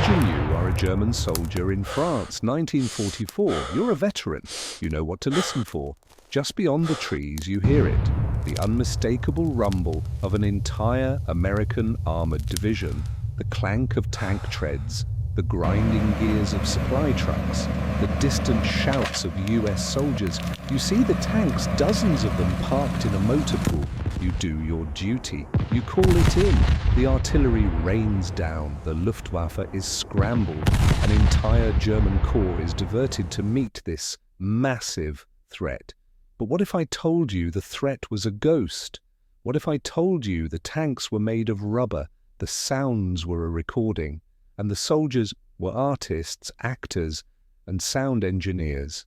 Imagine you are a German soldier in France, 1944. You're a veteran. You know what to listen for. Just beyond the trees, you hear it. The unmistakable rumble of an entire American armored division. The clank of tank treads. The grinding gears of supply trucks. The distant shouts of US soldiers. You see the tanks, dozens of them parked in a motor pool. You do your duty. You call it in. The artillery rains down. The Luftwaffe is scrambled. An entire German corps is diverted to meet this massive threat. But what if I told you the threat was a ghost? What if I told you the tanks were made of rubber, the sounds were a recording, and the soldiers were artists, actors, and sound engineers?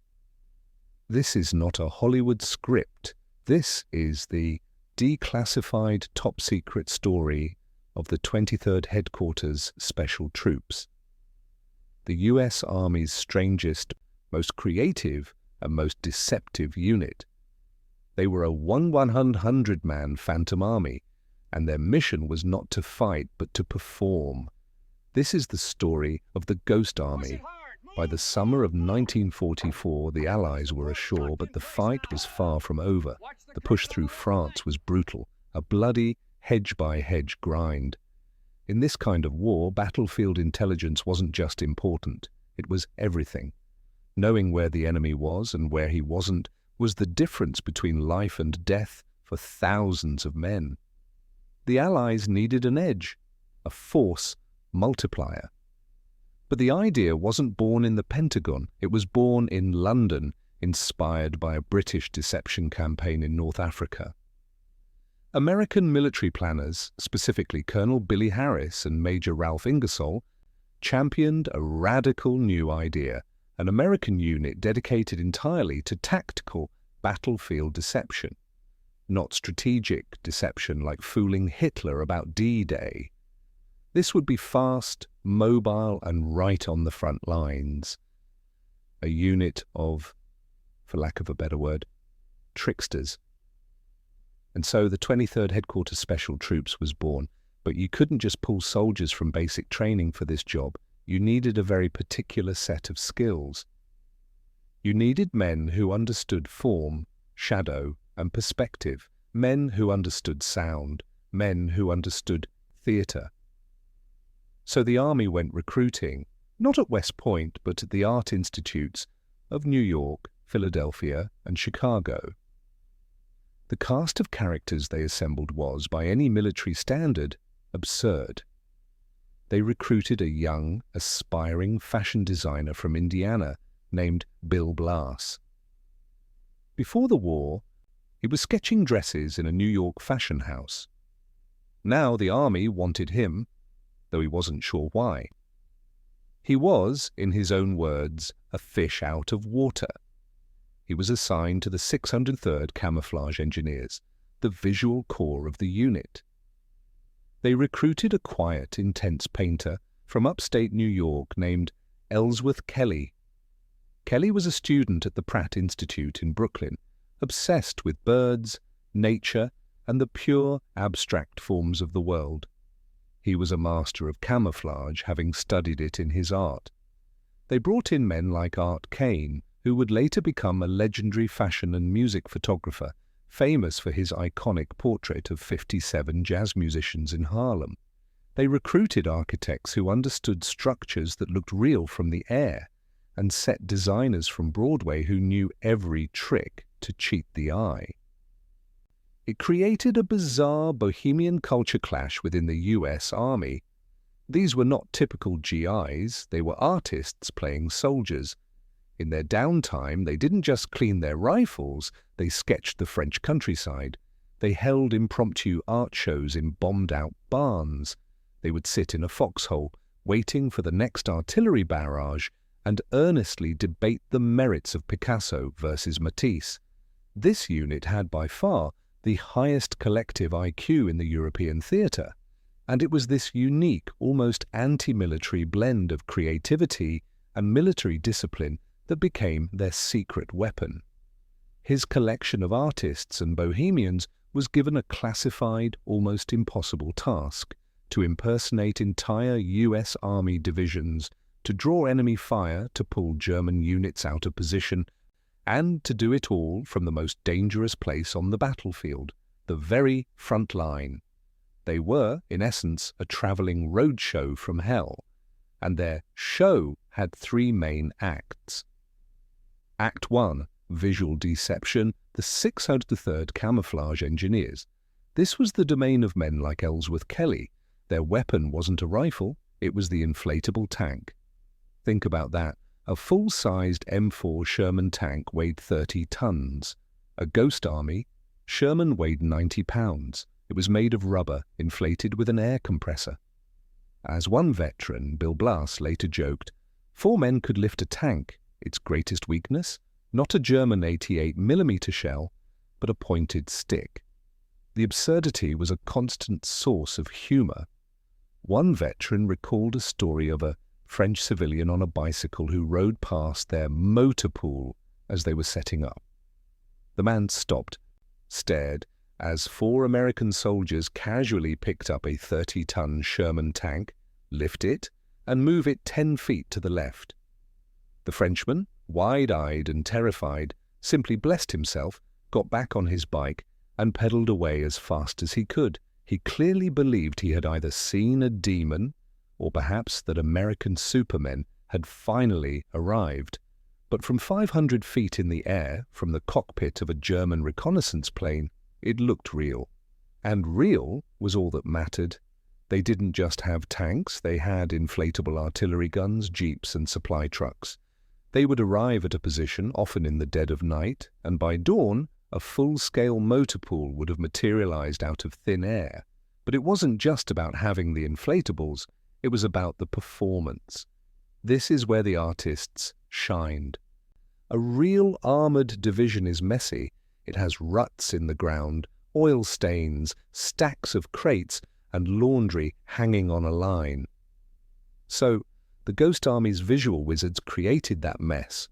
This is not a Hollywood script. This is the declassified top-secret story of the 23rd Headquarters Special Troops. The US Army's strangest, most creative, and most deceptive unit. They were a 100-man Phantom Army, and their mission was not to fight but to perform. This is the story of the Ghost Army. By the summer of 1944, the Allies were ashore, but the fight was far from over. The push through France was brutal, a bloody, hedge-by-hedge grind. In this kind of war, battlefield intelligence wasn't just important, it was everything. Knowing where the enemy was and where he wasn't was the difference between life and death for thousands of men. The Allies needed an edge, a force multiplier. But the idea wasn't born in the Pentagon, it was born in London, inspired by a British deception campaign in North Africa. American military planners, specifically Colonel Billy Harris and Major Ralph Ingersoll, championed a radical new idea, an American unit dedicated entirely to tactical battlefield deception, not strategic deception like fooling Hitler about D-Day. This would be fast, mobile, and right on the front lines. A unit of, for lack of a better word, tricksters. And so the 23rd Headquarters Special Troops was born, but you couldn't just pull soldiers from basic training for this job. You needed a very particular set of skills. You needed men who understood form, shadow, and perspective, men who understood sound, men who understood theatre. So the Army went recruiting, not at West Point, but at the art institutes of New York, Philadelphia, and Chicago. The cast of characters they assembled was, by any military standard, absurd. They recruited a young, aspiring fashion designer from Indiana named Bill Blass. Before the war, he was sketching dresses in a New York fashion house. Now the Army wanted him, though he wasn't sure why. He was, in his own words, a fish out of water. He was assigned to the 603rd Camouflage Engineers, the visual core of the unit. They recruited a quiet, intense painter from upstate New York named Ellsworth Kelly. Kelly was a student at the Pratt Institute in Brooklyn, obsessed with birds, nature, and the pure, abstract forms of the world. He was a master of camouflage, having studied it in his art. They brought in men like Art Kane, who would later become a legendary fashion and music photographer, famous for his iconic portrait of 57 jazz musicians in Harlem. They recruited architects who understood structures that looked real from the air, and set designers from Broadway who knew every trick to cheat the eye. It created a bizarre bohemian culture clash within the US Army. These were not typical GIs, they were artists playing soldiers. In their downtime, they didn't just clean their rifles, they sketched the French countryside. They held impromptu art shows in bombed-out barns. They would sit in a foxhole, waiting for the next artillery barrage, and earnestly debate the merits of Picasso versus Matisse. This unit had by far the highest collective IQ in the European theatre, and it was this unique, almost anti-military blend of creativity and military discipline that became their secret weapon. His collection of artists and bohemians was given a classified, almost impossible task: to impersonate entire US Army divisions, to draw enemy fire to pull German units out of position, and to do it all from the most dangerous place on the battlefield, the very front line. They were, in essence, a travelling roadshow from hell, and their show had three main acts. Act 1, Visual Deception, the 603rd Camouflage Engineers. This was the domain of men like Ellsworth Kelly. Their weapon wasn't a rifle, it was the inflatable tank. Think about that. A full-sized M4 Sherman tank weighed 30 tons. A ghost army, Sherman weighed 90 pounds. It was made of rubber, inflated with an air compressor. As one veteran, Bill Blass, later joked, 4 men could lift a tank. Its greatest weakness? Not a German 88mm shell, but a pointed stick. The absurdity was a constant source of humour. One veteran recalled a story of a French civilian on a bicycle who rode past their motor pool as they were setting up. The man stopped, stared, as 4 American soldiers casually picked up a 30-ton Sherman tank, lift it, and move it 10 feet to the left. The Frenchman, wide-eyed and terrified, simply blessed himself, got back on his bike, and pedalled away as fast as he could. He clearly believed he had either seen a demon, or perhaps that American supermen had finally arrived. But from 500 feet in the air, from the cockpit of a German reconnaissance plane, it looked real. And real was all that mattered. They didn't just have tanks, they had inflatable artillery guns, jeeps and supply trucks. They would arrive at a position, often in the dead of night, and by dawn, a full-scale motor pool would have materialized out of thin air. But it wasn't just about having the inflatables, it was about the performance. This is where the artists shined. A real armored division is messy. It has ruts in the ground, oil stains, stacks of crates, and laundry hanging on a line. So, the Ghost Army's visual wizards created that mess.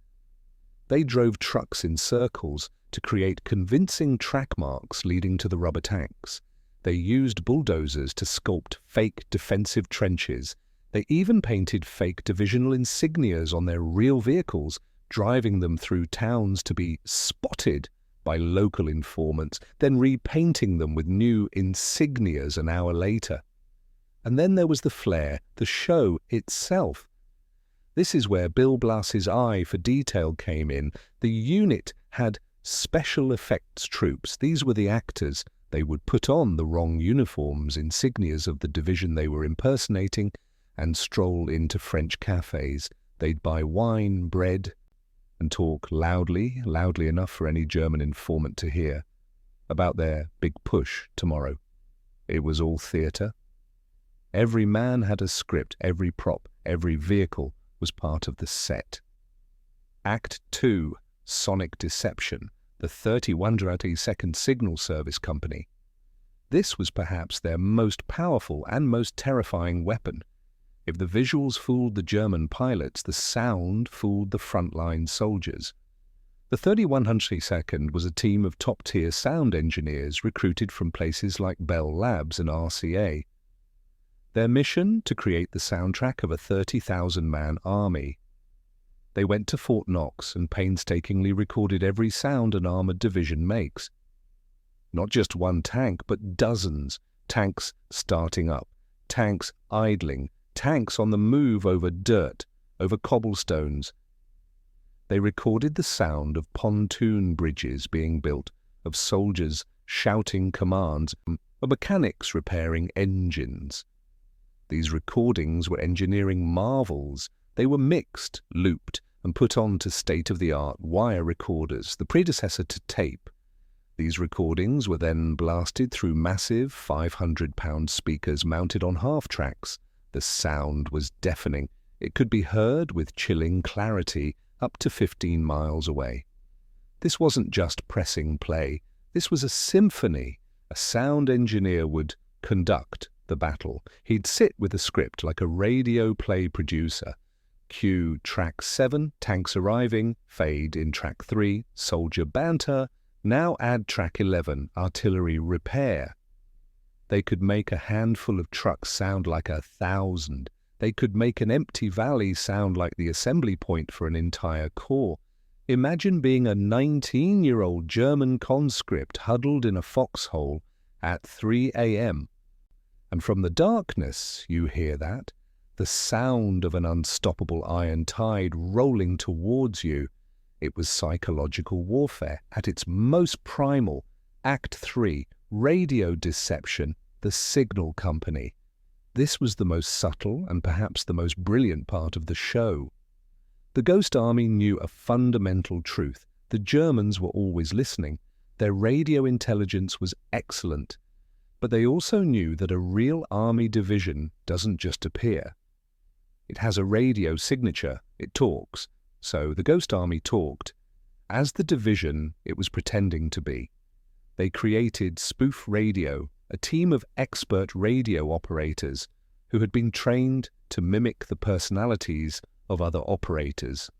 They drove trucks in circles to create convincing track marks leading to the rubber tanks. They used bulldozers to sculpt fake defensive trenches. They even painted fake divisional insignias on their real vehicles, driving them through towns to be spotted by local informants, then repainting them with new insignias an hour later. And then there was the flair, the show itself. This is where Bill Blass's eye for detail came in. The unit had special effects troops. These were the actors. They would put on the wrong uniforms, insignias of the division they were impersonating, and stroll into French cafes. They'd buy wine, bread, and talk loudly enough for any German informant to hear, about their big push tomorrow. It was all theatre. Every man had a script, every prop, every vehicle was part of the set. Act 2, Sonic Deception, the 31-second signal service company. This was perhaps their most powerful and most terrifying weapon. If the visuals fooled the German pilots, the sound fooled the frontline soldiers. The 3102nd was a team of top-tier sound engineers recruited from places like Bell Labs and RCA. Their mission? To create the soundtrack of a 30,000-man army. They went to Fort Knox and painstakingly recorded every sound an armored division makes. Not just one tank, but dozens. Tanks starting up, tanks idling, tanks on the move over dirt, over cobblestones. They recorded the sound of pontoon bridges being built, of soldiers shouting commands, of mechanics repairing engines. These recordings were engineering marvels. They were mixed, looped, and put on to state-of-the-art wire recorders, the predecessor to tape. These recordings were then blasted through massive 500-pound speakers mounted on half-tracks. The sound was deafening. It could be heard with chilling clarity up to 15 miles away. This wasn't just pressing play. This was a symphony. A sound engineer would conduct the battle. He'd sit with a script like a radio play producer. Cue track 7, tanks arriving, fade in track 3, soldier banter, now add track 11, artillery repair. They could make a handful of trucks sound like 1,000. They could make an empty valley sound like the assembly point for an entire corps. Imagine being a 19-year-old German conscript huddled in a foxhole at 3 a.m. And from the darkness, you hear that, the sound of an unstoppable iron tide rolling towards you. It was psychological warfare at its most primal. Act 3, radio deception, the signal company. This was the most subtle and perhaps the most brilliant part of the show. The Ghost Army knew a fundamental truth. The Germans were always listening. Their radio intelligence was excellent. But they also knew that a real army division doesn't just appear. It has a radio signature. It talks. So the Ghost Army talked. As the division it was pretending to be. They created spoof radio, a team of expert radio operators who had been trained to mimic the personalities of other operators.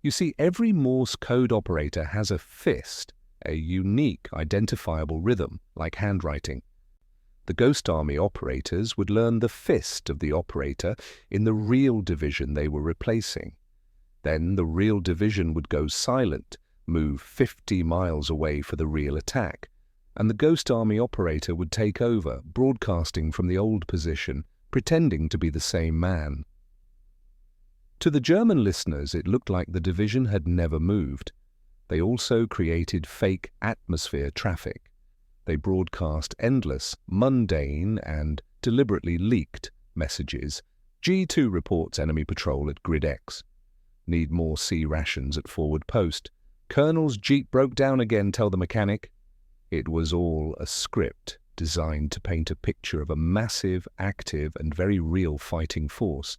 You see, every Morse code operator has a fist, a unique, identifiable rhythm, like handwriting. The Ghost Army operators would learn the fist of the operator in the real division they were replacing. Then the real division would go silent, move 50 miles away for the real attack, and the Ghost Army operator would take over, broadcasting from the old position, pretending to be the same man. To the German listeners, it looked like the division had never moved. They also created fake atmosphere traffic. They broadcast endless, mundane, and deliberately leaked messages. G2 reports enemy patrol at Grid X. Need more C rations at forward post. Colonel's Jeep broke down again, tell the mechanic. It was all a script designed to paint a picture of a massive, active, and very real fighting force.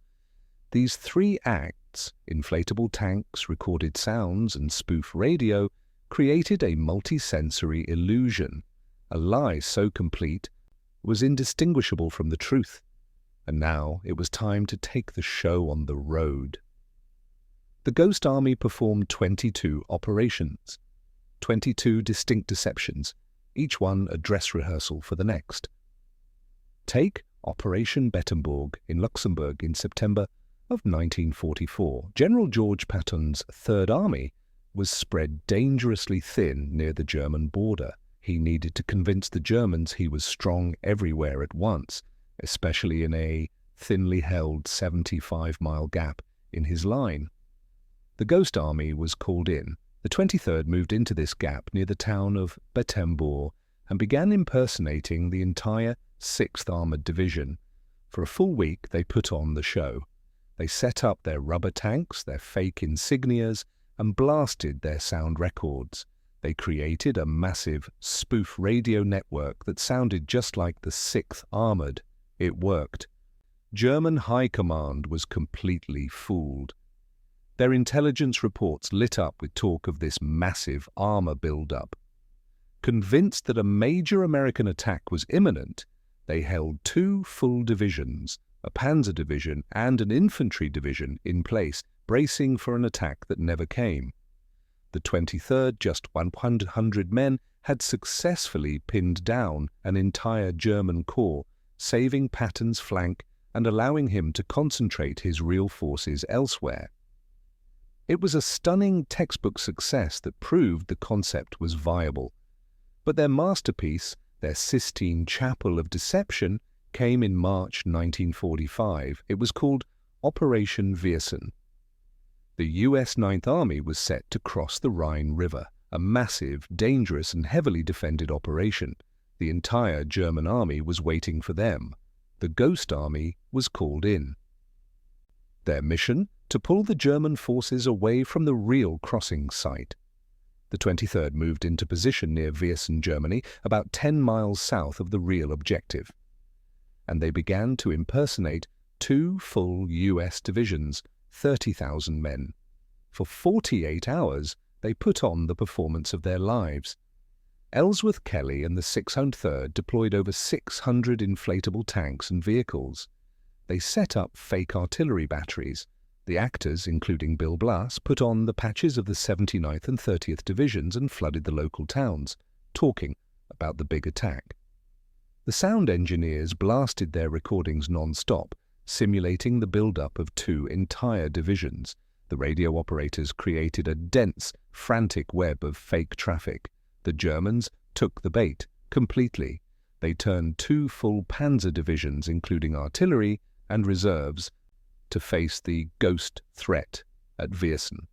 These three acts, inflatable tanks, recorded sounds, and spoof radio, created a multisensory illusion. A lie so complete was indistinguishable from the truth. And now it was time to take the show on the road. The Ghost Army performed 22 operations, 22 distinct deceptions, each one a dress rehearsal for the next. Take Operation Bettembourg in Luxembourg in September of 1944. General George Patton's Third Army was spread dangerously thin near the German border. He needed to convince the Germans he was strong everywhere at once, especially in a thinly held 75-mile gap in his line. The Ghost Army was called in. The 23rd moved into this gap near the town of Bettembourg and began impersonating the entire 6th Armoured Division. For a full week they put on the show. They set up their rubber tanks, their fake insignias, and blasted their sound records. They created a massive spoof radio network that sounded just like the 6th Armoured. It worked. German High Command was completely fooled. Their intelligence reports lit up with talk of this massive armor build-up. Convinced that a major American attack was imminent, they held 2 full divisions, a panzer division and an infantry division, in place, bracing for an attack that never came. The 23rd, just 100 men, had successfully pinned down an entire German corps, saving Patton's flank and allowing him to concentrate his real forces elsewhere. It was a stunning textbook success that proved the concept was viable. But their masterpiece, their Sistine Chapel of deception, came in March 1945. It was called Operation Viersen. The US Ninth Army was set to cross the Rhine River, a massive, dangerous and heavily defended operation. The entire German army was waiting for them. The Ghost Army was called in. Their mission? To pull the German forces away from the real crossing site. The 23rd moved into position near Viersen, Germany, about 10 miles south of the real objective. And they began to impersonate 2 full US divisions, 30,000 men. For 48 hours, they put on the performance of their lives. Ellsworth Kelly and the 603rd deployed over 600 inflatable tanks and vehicles. They set up fake artillery batteries. The actors, including Bill Blass, put on the patches of the 79th and 30th Divisions and flooded the local towns, talking about the big attack. The sound engineers blasted their recordings non-stop, simulating the build-up of 2 entire divisions. The radio operators created a dense, frantic web of fake traffic. The Germans took the bait completely. They turned 2 full panzer divisions, including artillery and reserves, to face the ghost threat at Viersen.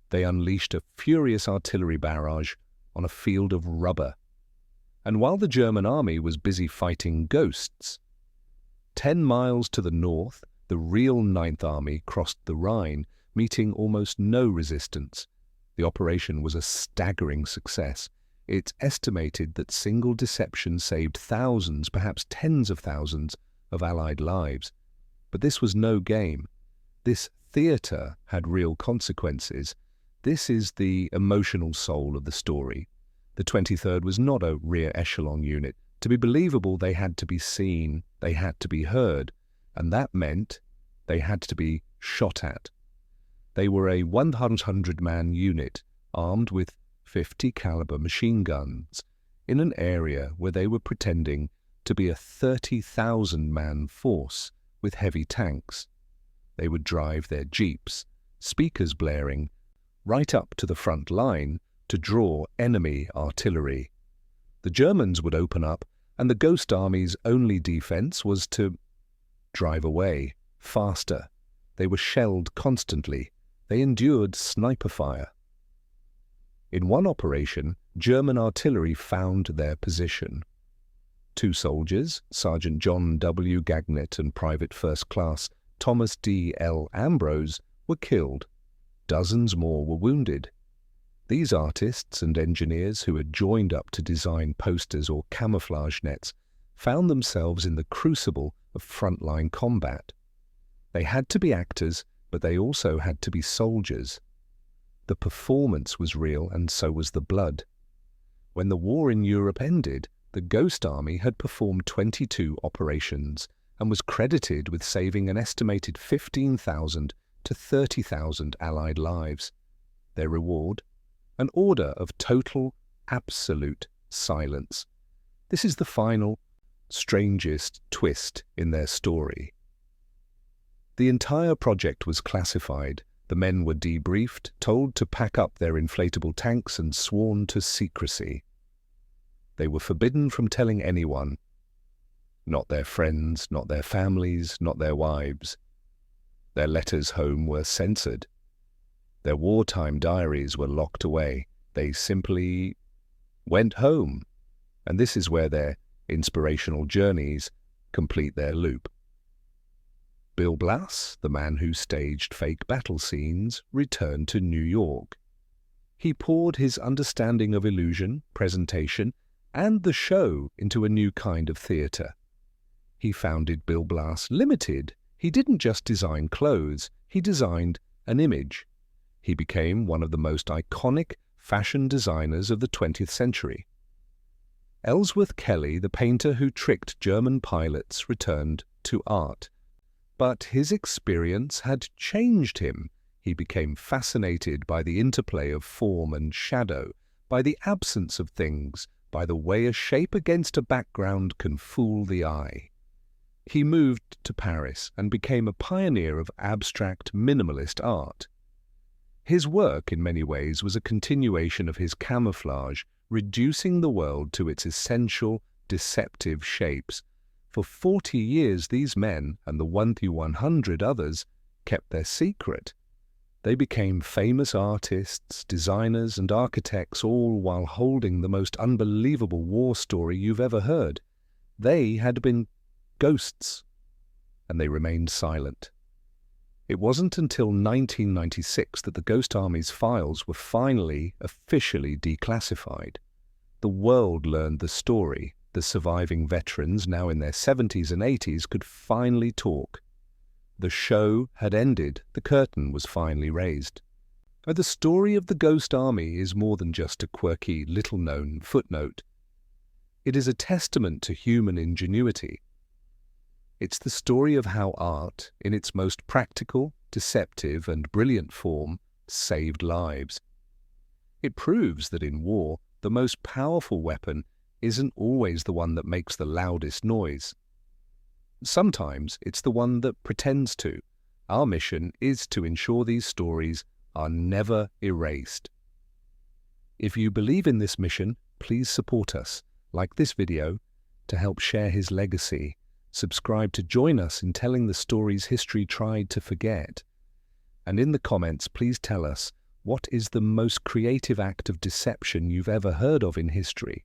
They unleashed a furious artillery barrage on a field of rubber. And while the German army was busy fighting ghosts, 10 miles to the north, the real Ninth Army crossed the Rhine, meeting almost no resistance. The operation was a staggering success. It's estimated that single deception saved thousands, perhaps tens of thousands, of Allied lives. But this was no game. This theatre had real consequences. This is the emotional soul of the story. The 23rd was not a rear echelon unit. To be believable, they had to be seen, they had to be heard, and that meant they had to be shot at. They were a 100-man unit armed with 50 caliber machine guns in an area where they were pretending to be a 30,000-man force with heavy tanks. They would drive their jeeps, speakers blaring, right up to the front line to draw enemy artillery. The Germans would open up, and the Ghost Army's only defense was to drive away, faster. They were shelled constantly. They endured sniper fire. In one operation, German artillery found their position. 2 soldiers, Sergeant John W. Gagnet and Private First Class Thomas D. L. Ambrose, were killed. Dozens more were wounded. These artists and engineers who had joined up to design posters or camouflage nets found themselves in the crucible of frontline combat. They had to be actors, but they also had to be soldiers. The performance was real, and so was the blood. When the war in Europe ended, the Ghost Army had performed 22 operations and was credited with saving an estimated 15,000 to 30,000 Allied lives. Their reward? An order of total, absolute silence. This is the final, strangest twist in their story. The entire project was classified. The men were debriefed, told to pack up their inflatable tanks and sworn to secrecy. They were forbidden from telling anyone. Not their friends, not their families, not their wives. Their letters home were censored. Their wartime diaries were locked away. They simply went home. And this is where their inspirational journeys complete their loop. Bill Blass, the man who staged fake battle scenes, returned to New York. He poured his understanding of illusion, presentation, and the show into a new kind of theatre. He founded Bill Blass Limited. He didn't just design clothes, he designed an image. He became one of the most iconic fashion designers of the 20th century. Ellsworth Kelly, the painter who tricked German pilots, returned to art. But his experience had changed him. He became fascinated by the interplay of form and shadow, by the absence of things, by the way a shape against a background can fool the eye. He moved to Paris and became a pioneer of abstract minimalist art. His work, in many ways, was a continuation of his camouflage, reducing the world to its essential, deceptive shapes. For 40 years, these men, and the 100 others, kept their secret. They became famous artists, designers, and architects, all while holding the most unbelievable war story you've ever heard. They had been ghosts, and they remained silent. It wasn't until 1996 that the Ghost Army's files were finally, officially declassified. The world learned the story. The surviving veterans, now in their 70s and 80s, could finally talk. The show had ended. The curtain was finally raised. But the story of the Ghost Army is more than just a quirky, little-known footnote. It is a testament to human ingenuity. It's the story of how art, in its most practical, deceptive, and brilliant form, saved lives. It proves that in war, the most powerful weapon isn't always the one that makes the loudest noise. Sometimes it's the one that pretends to. Our mission is to ensure these stories are never erased. If you believe in this mission, please support us. Like this video to help share his legacy. Subscribe to join us in telling the stories history tried to forget. And in the comments, please tell us, what is the most creative act of deception you've ever heard of in history?